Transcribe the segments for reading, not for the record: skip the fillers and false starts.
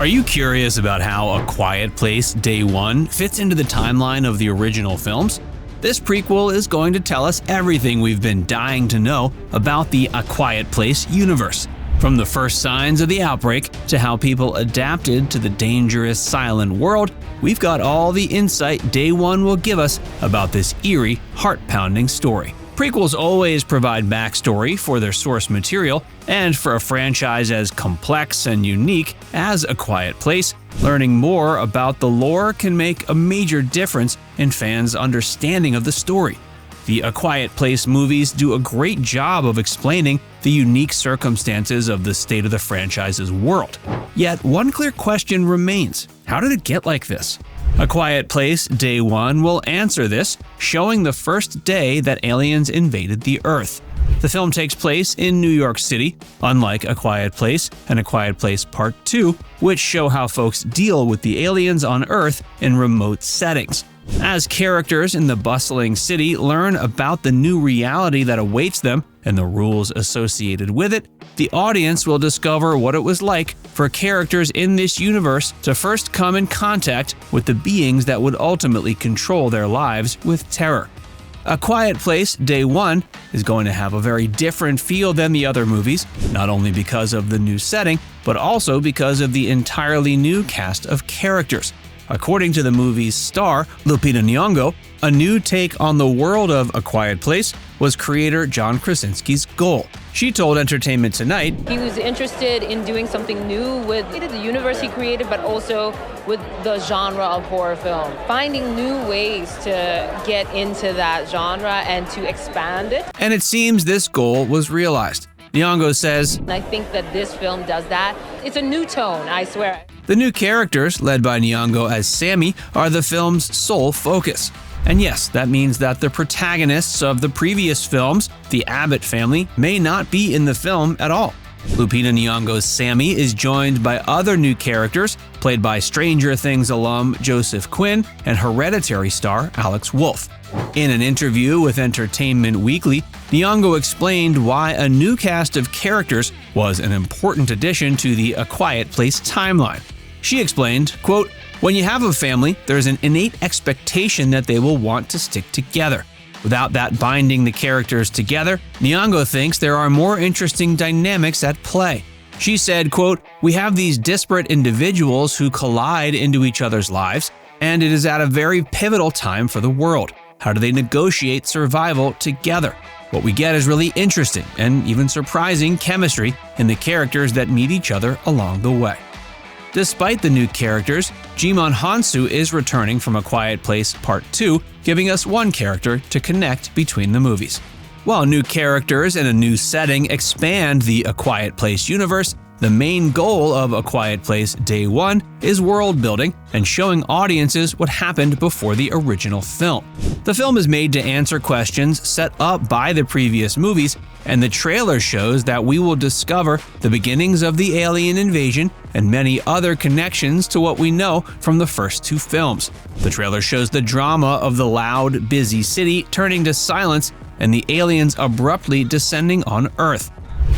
Are you curious about how A Quiet Place Day 1 fits into the timeline of the original films? This prequel is going to tell us everything we've been dying to know about the A Quiet Place universe. From the first signs of the outbreak to how people adapted to the dangerous silent world, we've got all the insight Day 1 will give us about this eerie, heart-pounding story. Prequels always provide backstory for their source material, and for a franchise as complex and unique as A Quiet Place, learning more about the lore can make a major difference in fans' understanding of the story. The A Quiet Place movies do a great job of explaining the unique circumstances of the state of the franchise's world. Yet one clear question remains: how did it get like this? A Quiet Place Day 1 will answer this, showing the first day that aliens invaded the Earth. The film takes place in New York City, unlike A Quiet Place and A Quiet Place Part 2, which show how folks deal with the aliens on Earth in remote settings. As characters in the bustling city learn about the new reality that awaits them and the rules associated with it, the audience will discover what it was like for characters in this universe to first come in contact with the beings that would ultimately control their lives with terror. A Quiet Place Day 1 is going to have a very different feel than the other movies, not only because of the new setting, but also because of the entirely new cast of characters. According to the movie's star, Lupita Nyong'o, a new take on the world of A Quiet Place was creator John Krasinski's goal. She told Entertainment Tonight, he was interested in doing something new with the universe he created, but also with the genre of horror film. Finding new ways to get into that genre and to expand it. And it seems this goal was realized. Nyong'o says, I think that this film does that. It's a new tone, I swear. The new characters, led by Nyong'o as Sammy, are the film's sole focus. And yes, that means that the protagonists of the previous films, the Abbott family, may not be in the film at all. Lupita Nyong'o's Sammy is joined by other new characters, played by Stranger Things alum Joseph Quinn and Hereditary star Alex Wolff. In an interview with Entertainment Weekly, Nyong'o explained why a new cast of characters was an important addition to the A Quiet Place timeline. She explained, quote, "When you have a family, there's an innate expectation that they will want to stick together. Without that binding the characters together, Nyong'o thinks there are more interesting dynamics at play." She said, quote, "We have these disparate individuals who collide into each other's lives, and it is at a very pivotal time for the world. How do they negotiate survival together? What we get is really interesting and even surprising chemistry in the characters that meet each other along the way." Despite the new characters, Jimon Hansu is returning from A Quiet Place Part 2, giving us one character to connect between the movies. While new characters and a new setting expand the A Quiet Place universe, the main goal of A Quiet Place Day 1 is world building and showing audiences what happened before the original film. The film is made to answer questions set up by the previous movies, and the trailer shows that we will discover the beginnings of the alien invasion and many other connections to what we know from the first two films. The trailer shows the drama of the loud, busy city turning to silence and the aliens abruptly descending on Earth.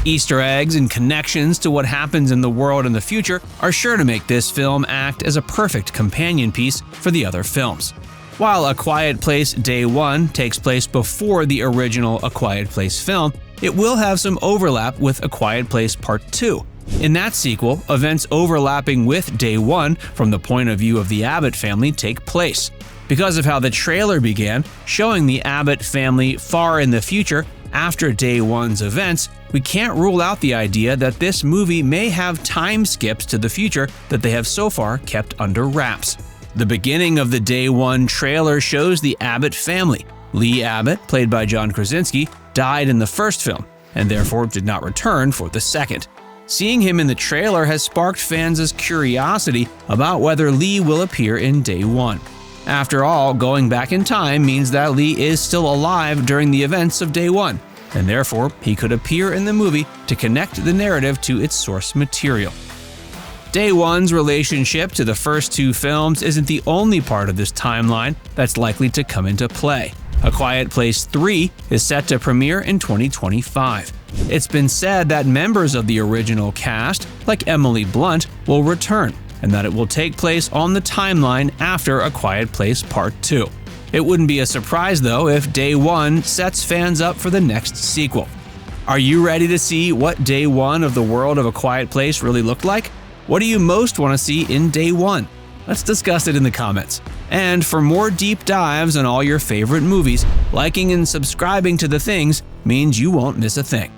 Easter eggs and connections to what happens in the world in the future are sure to make this film act as a perfect companion piece for the other films. While A Quiet Place Day 1 takes place before the original A Quiet Place film, it will have some overlap with A Quiet Place Part 2. In that sequel, events overlapping with Day 1 from the point of view of the Abbott family take place. Because of how the trailer began, showing the Abbott family far in the future after Day 1's events, we can't rule out the idea that this movie may have time skips to the future that they have so far kept under wraps. The beginning of the Day 1 trailer shows the Abbott family. Lee Abbott, played by John Krasinski, died in the first film, and therefore did not return for the second. Seeing him in the trailer has sparked fans' curiosity about whether Lee will appear in Day 1. After all, going back in time means that Lee is still alive during the events of Day 1, and therefore he could appear in the movie to connect the narrative to its source material. Day 1's relationship to the first two films isn't the only part of this timeline that's likely to come into play. A Quiet Place 3 is set to premiere in 2025. It's been said that members of the original cast, like Emily Blunt, will return, and that it will take place on the timeline after A Quiet Place Part 2. It wouldn't be a surprise, though, if Day 1 sets fans up for the next sequel. Are you ready to see what Day 1 of the world of A Quiet Place really looked like? What do you most want to see in Day 1? Let's discuss it in the comments. And for more deep dives on all your favorite movies, liking and subscribing to The Things means you won't miss a thing.